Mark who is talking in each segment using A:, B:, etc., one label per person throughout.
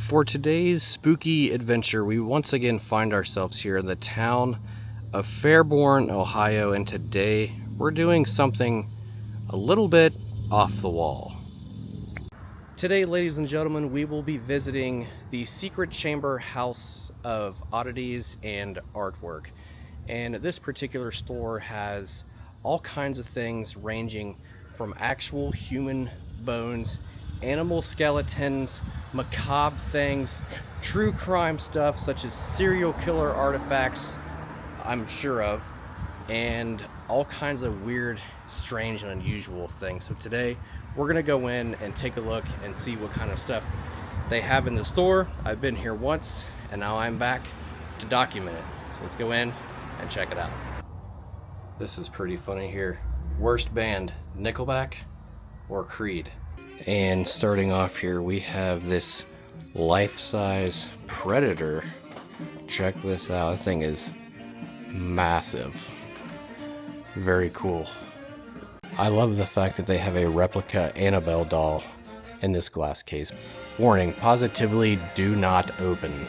A: For today's spooky adventure, we once again find ourselves here in the town of Fairborn, Ohio, and today we're doing something a little bit off the wall. Today, ladies and gentlemen, we will be visiting the secret chamber house of oddities and artwork. And this particular store has all kinds of things ranging from actual human bones, animal skeletons, macabre things, true crime stuff such as serial killer artifacts, I'm sure of, and all kinds of weird, strange, and unusual things. So today we're gonna go in and take a look and see what kind of stuff they have in the store. I've been here once and now I'm back to document it. So let's go in and check it out. This is pretty funny here. Worst band, Nickelback or Creed? And starting off here, we have this life-size Predator. Check this out. That thing is massive. Very cool. I love the fact that they have a replica Annabelle doll in this glass case. Warning, positively do not open.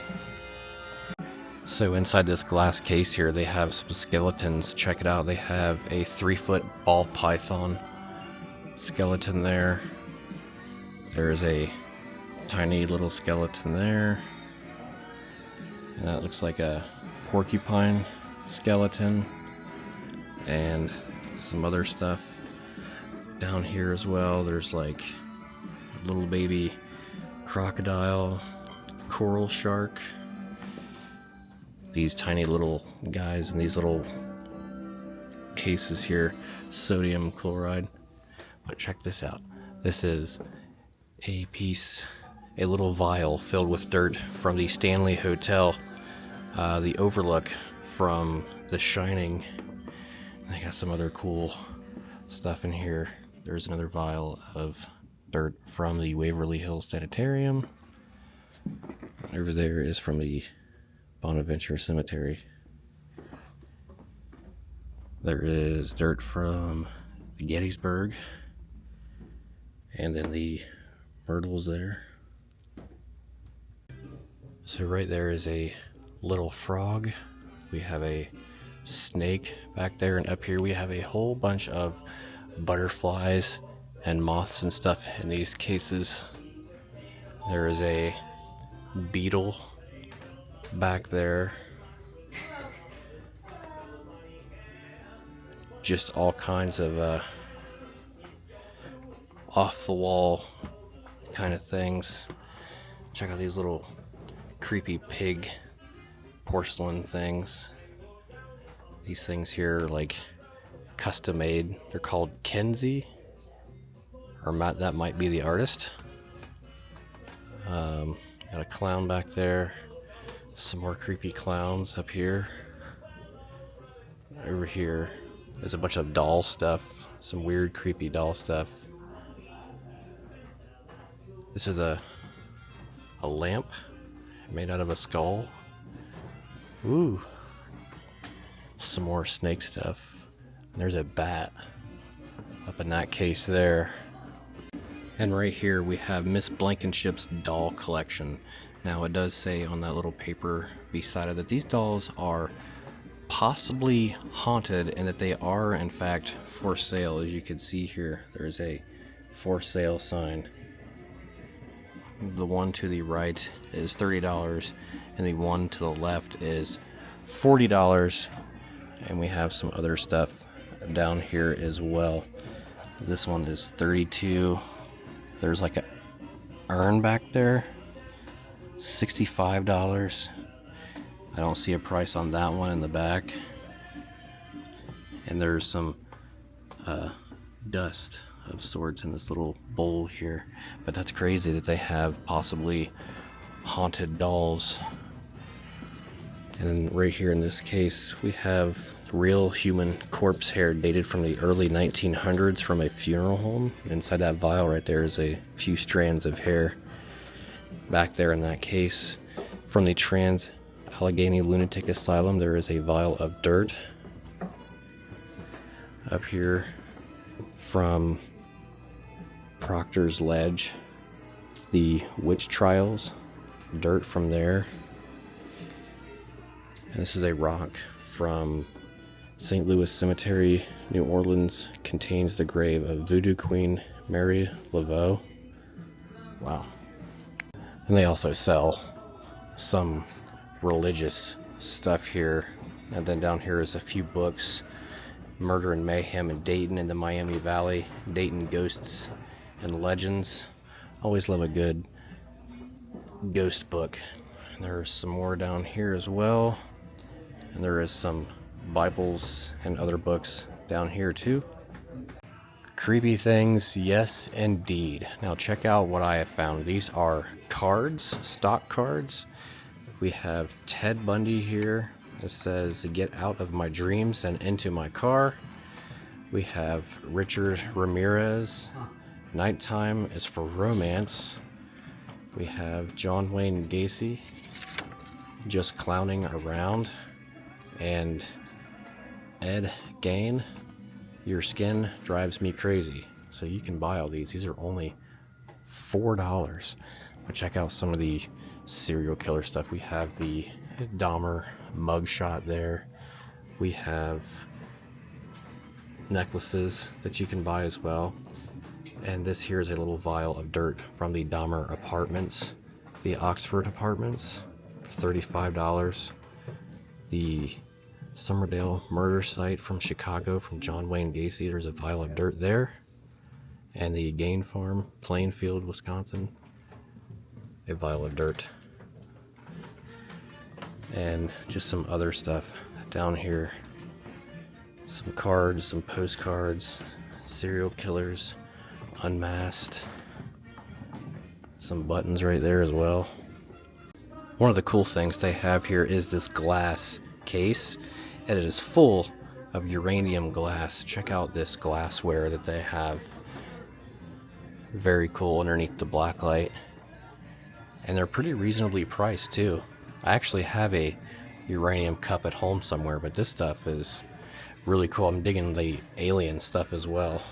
A: So inside this glass case here, they have some skeletons. Check it out. They have a 3-foot ball python skeleton there. There's a tiny little skeleton there. And that looks like a porcupine skeleton. And some other stuff down here as well. There's like a little baby crocodile, coral shark. These tiny little guys in these little cases here, sodium chloride. But check this out. This is a little vial filled with dirt from the Stanley Hotel, the overlook from The Shining. They got some other cool stuff in here. There's another vial of dirt from the Waverly Hills Sanitarium. Over there is from the Bonaventure Cemetery. There is dirt from the Gettysburg, and then the Myrtles there. So right there is a little frog. We have a snake back there, and up here we have a whole bunch of butterflies and moths and stuff in these cases. There is a beetle back there. Just all kinds of off the wall kind of things. Check out these little creepy pig porcelain things. These things here are like custom made. They're called Kenzie, or that might be the artist. Got a clown back there. Some more creepy clowns up here. Over here there's a bunch of doll stuff. Some weird creepy doll stuff. This is a lamp made out of a skull. Ooh. Some more snake stuff. And there's a bat up in that case there. And right here we have Miss Blankenship's doll collection. Now it does say on that little paper beside it that these dolls are possibly haunted and that they are in fact for sale. As you can see here, there's a for sale sign. The one to the right is $30 and the one to the left is $40. And we have some other stuff down here as well. This one is $32. There's like a urn back there, $65. I don't see a price on that one in the back. And there's some dust of sorts in this little bowl here. But that's crazy that they have possibly haunted dolls. And right here in this case we have real human corpse hair dated from the early 1900s from a funeral home. Inside that vial right there is a few strands of hair. Back there in that case from the Trans Allegheny Lunatic Asylum there is a vial of dirt. Up here from Proctor's Ledge, the witch trials dirt from there. And this is a rock from St. Louis Cemetery, New Orleans. Contains the grave of Voodoo Queen Mary Laveau. Wow. And they also sell some religious stuff here. And then down here is a few books. Murder and Mayhem in Dayton and the Miami Valley. Dayton Ghosts and Legends. Always love a good ghost book. And there's some more down here as well. And there is some Bibles and other books down here too. Creepy things, yes indeed. Now check out what I have found. These are cards, stock cards. We have Ted Bundy here. It says, "Get out of my dreams and into my car." We have Richard Ramirez. "Nighttime is for romance." We have John Wayne Gacy, "Just clowning around." And Ed Gain, "Your skin drives me crazy." So you can buy all these. These are only $4. But check out some of the serial killer stuff. We have the Dahmer mugshot there. We have necklaces that you can buy as well. And this here is a little vial of dirt from the Dahmer apartments, the Oxford apartments, $35. The Summerdale murder site from Chicago from John Wayne Gacy. There's a vial of dirt there. And the Gain Farm, Plainfield, Wisconsin, a vial of dirt. And just some other stuff down here. Some cards, some postcards, serial killers, unmasked. Some buttons right there as well. One of the cool things they have here is this glass case. And it is full of uranium glass. Check out this glassware that they have. Very cool underneath the blacklight. And they're pretty reasonably priced too. I actually have a uranium cup at home somewhere, but this stuff is really cool. I'm digging the alien stuff as well.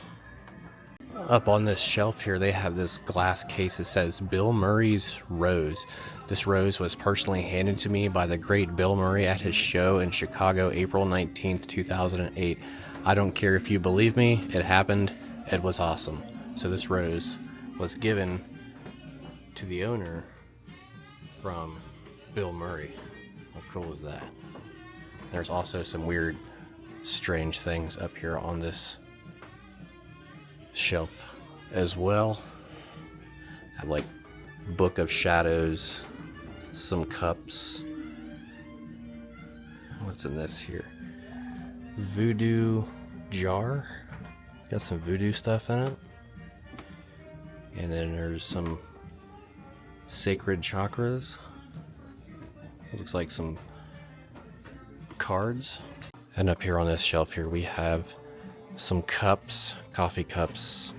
A: Up on this shelf here, they have this glass case that says Bill Murray's Rose. This rose was personally handed to me by the great Bill Murray at his show in Chicago, April 19th, 2008. I don't care if you believe me, it happened. It was awesome. So this rose was given to the owner from Bill Murray. How cool is that? There's also some weird, strange things up here on this shelf as well. I have like Book of Shadows, some cups. What's in this here? Voodoo jar. Got some voodoo stuff in it. And then there's some sacred chakras. Looks like some cards. And up here on this shelf here we have some cups, coffee cups.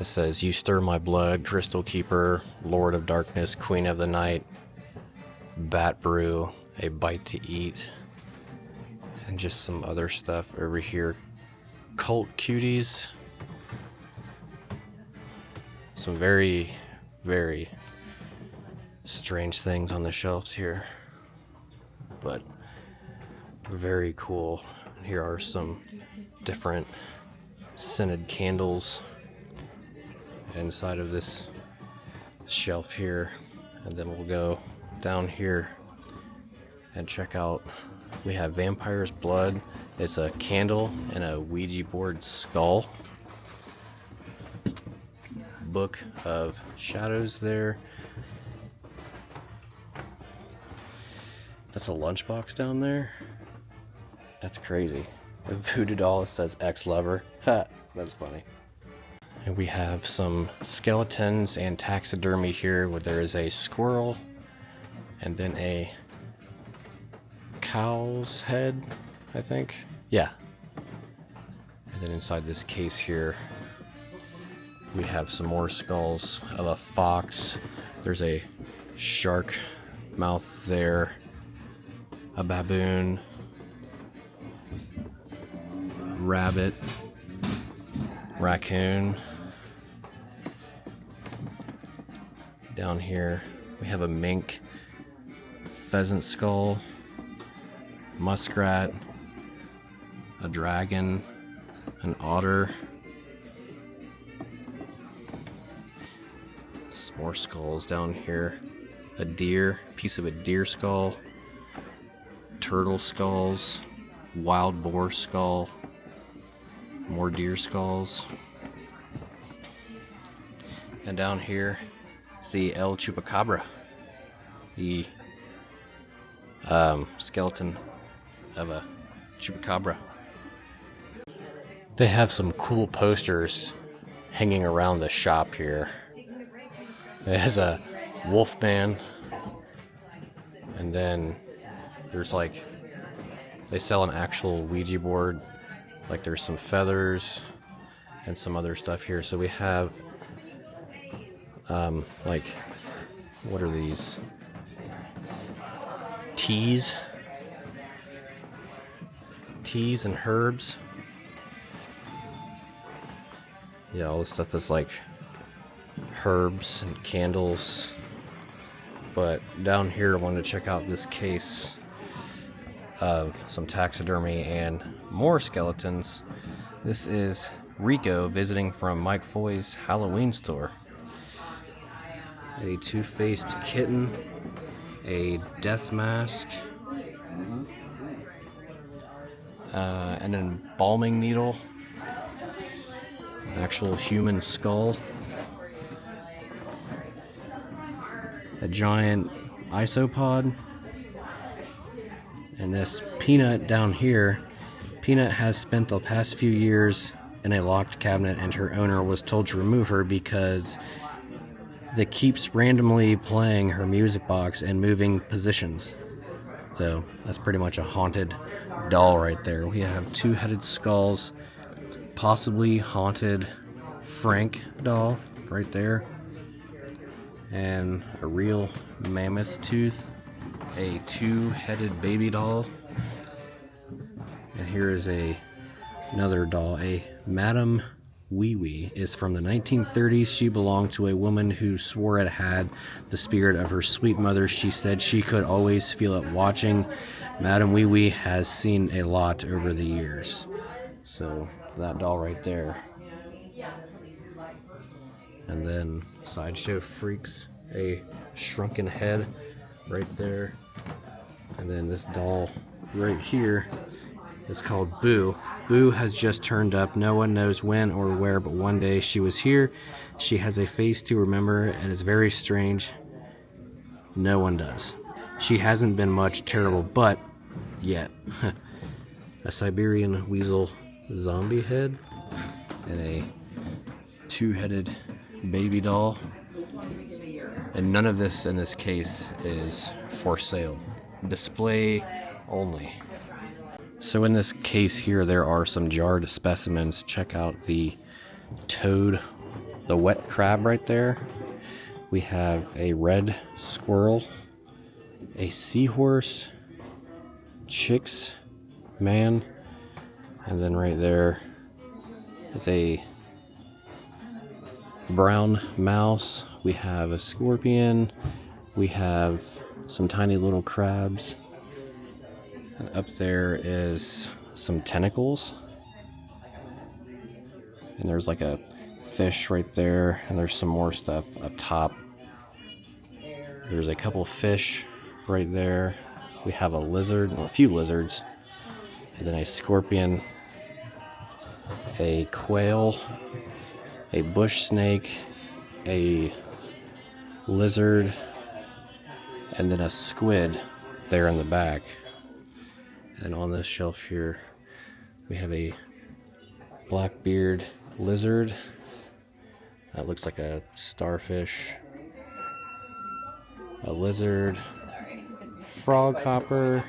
A: It says, "You stir my blood, Crystal Keeper, Lord of Darkness, Queen of the Night, Bat Brew, A Bite to Eat," and just some other stuff over here. Cult Cuties. Some very, very strange things on the shelves here, but very cool. Here are some different scented candles inside of this shelf here, and then we'll go down here and check out. We have Vampire's Blood. It's a candle and a Ouija board skull. Book of Shadows there. That's a lunchbox down there. That's crazy. A voodoo doll says ex-lover. Ha, that's funny. And we have some skeletons and taxidermy here where there is a squirrel and then a cow's head, I think. Yeah. And then inside this case here, we have some more skulls of a fox. There's a shark mouth there, a baboon, rabbit, raccoon. Down here We have a mink, pheasant skull, muskrat, a dragon, an otter, some more skulls down here, a deer, piece of a deer skull, turtle skulls, wild boar skull, more deer skulls. And down here is the El Chupacabra, the skeleton of a chupacabra. They have some cool posters hanging around the shop here. It has a wolf man, and then there's like, they sell an actual Ouija board, like there's some feathers and some other stuff here. So we have like, what are these? Teas and herbs. Yeah, all this stuff is like herbs and candles. But down here I wanted to check out this case of some taxidermy and more skeletons. This is Rico visiting from Mike Foy's Halloween store. A two-faced kitten, a death mask, and an embalming needle, an actual human skull, a giant isopod, and this Peanut down here. Peanut has spent the past few years in a locked cabinet, and her owner was told to remove her because that keeps randomly playing her music box and moving positions. So that's pretty much a haunted doll right there. We have two-headed skulls, possibly haunted Frank doll right there, and a real mammoth tooth, a two-headed baby doll, and here is another doll, a Madame Wee Wee. Is from the 1930s. She belonged to a woman who swore it had the spirit of her sweet mother. She said she could always feel it watching. Madame Wee Wee has seen a lot over the years. So that doll right there. And then Sideshow Freaks, a shrunken head right there. And then this doll right here is called Boo. Boo has just turned up. No one knows when or where, but one day she was here. She has a face to remember, and it's very strange. No one does. She hasn't been much terrible, but yet. A Siberian weasel zombie head, and a two-headed baby doll. And none of this in this case is for sale. Display only. So in this case here, there are some jarred specimens. Check out the toad, the wet crab right there. We have a red squirrel, a seahorse, chicks, man, and then right there is a brown mouse. We have a scorpion. We have some tiny little crabs. And up there is some tentacles. And there's like a fish right there. And there's some more stuff up top. There's a couple fish right there. We have a lizard, well, a few lizards. And then a scorpion, a quail, a bush snake, a lizard, and then a squid there in the back. And on this shelf here, we have a blackbeard lizard. That looks like a starfish. A lizard. Frog hopper.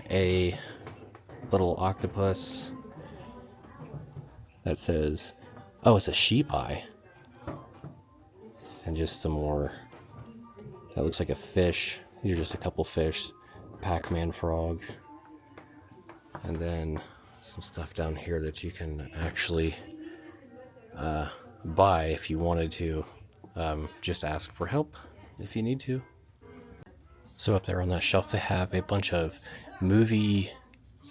A: A little octopus. That says, oh, it's a sheep eye. And just some more. That looks like a fish. These are just a couple fish. Pac-Man frog, and then some stuff down here that you can actually buy if you wanted to just ask for help if you need to. So up there on that shelf they have a bunch of movie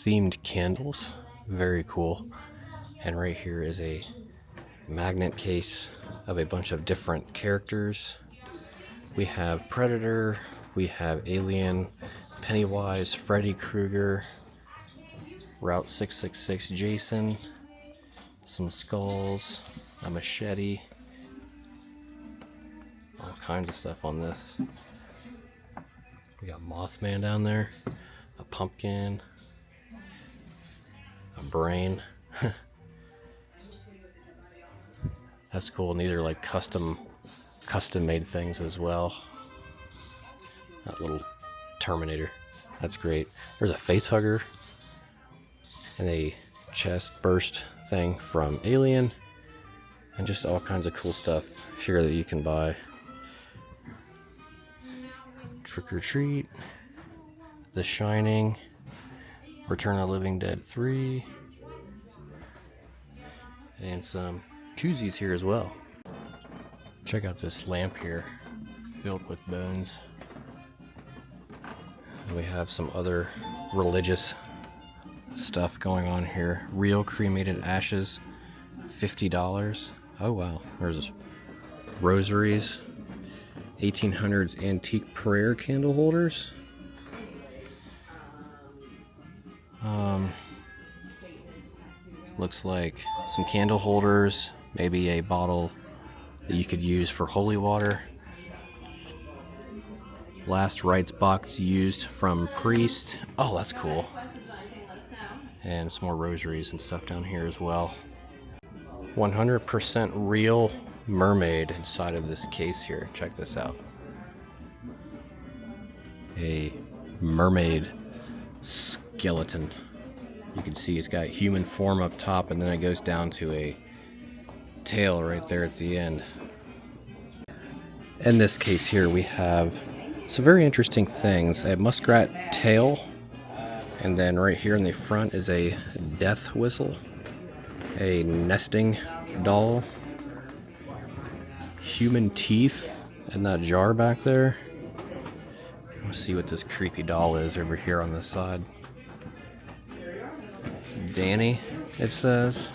A: themed candles. Very cool. And right here is a magnet case of a bunch of different characters. We have Predator, we have Alien, Pennywise, Freddy Krueger, Route 666 Jason, some skulls, a machete, all kinds of stuff on this. We got Mothman down there, a pumpkin, a brain. That's cool, and these are like custom made things as well. That little Terminator, that's great. There's a face hugger and a chest burst thing from Alien, and just all kinds of cool stuff here that you can buy. Trick or Treat, The Shining, Return of the Living Dead 3, and some koozies here as well. Check out this lamp here, filled with bones. And we have some other religious stuff going on here. Real cremated ashes, $50. Oh wow, there's rosaries, 1800s antique prayer candle holders. Looks like some candle holders, maybe a bottle that you could use for holy water. Last rites box used from priest. Oh, that's cool. And some more rosaries and stuff down here as well. 100% real mermaid inside of this case here. Check this out. A mermaid skeleton. You can see it's got human form up top, and then it goes down to a tail right there at the end. In this case here we have some very interesting things. A muskrat tail, and then right here in the front is a death whistle, a nesting doll, human teeth in that jar back there. Let's see what this creepy doll is over here on this side. Danny, it says.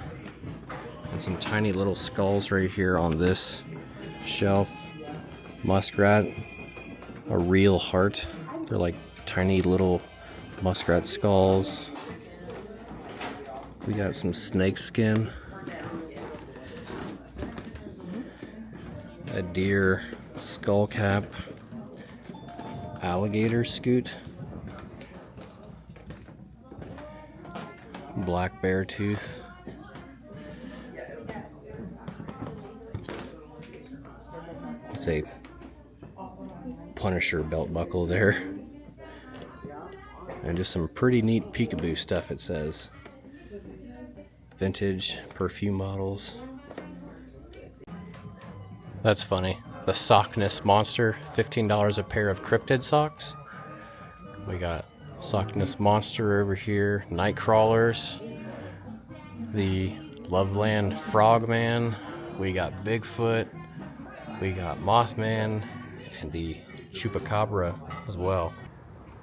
A: And some tiny little skulls right here on this shelf. Muskrat, a real heart. They're like tiny little muskrat skulls. We got some snake skin. A deer skull cap. Alligator scoot. Black bear tooth. It's a Punisher belt buckle there. And just some pretty neat peekaboo stuff, it says. Vintage perfume models. That's funny. The Sockness Monster, $15 a pair of cryptid socks. We got Sockness Monster over here, night crawlers, the Loveland Frogman, we got Bigfoot, we got Mothman, and the Chupacabra as well.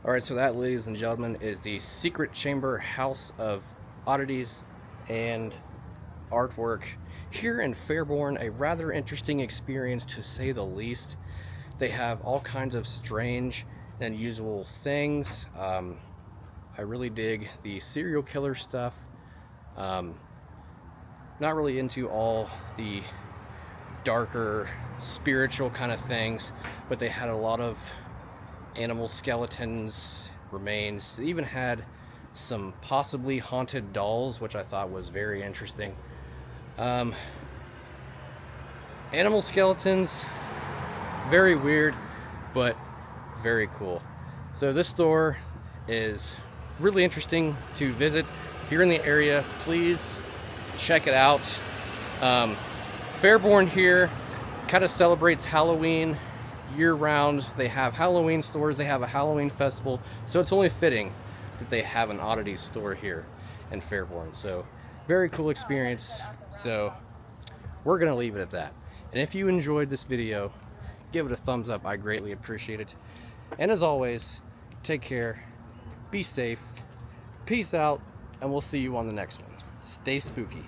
A: Alright, so that, ladies and gentlemen, is the Secret Chamber House of Oddities and Artwork here in Fairborn. A rather interesting experience, to say the least. They have all kinds of strange and unusual things. I really dig the serial killer stuff. Not really into all the darker spiritual kind of things, but they had a lot of animal skeletons, remains. They even had some possibly haunted dolls, which I thought was very interesting. Animal skeletons, very weird, but very cool. So this store is really interesting to visit. If you're in the area, please check it out. Fairborn here kind of celebrates Halloween year-round. They have Halloween stores, they have a Halloween festival, so it's only fitting that they have an Oddities store here in Fairborn. So very cool experience. So we're gonna leave it at that. And if you enjoyed this video, give it a thumbs up. I greatly appreciate it. And as always, take care, be safe, peace out, and we'll see you on the next one. Stay spooky.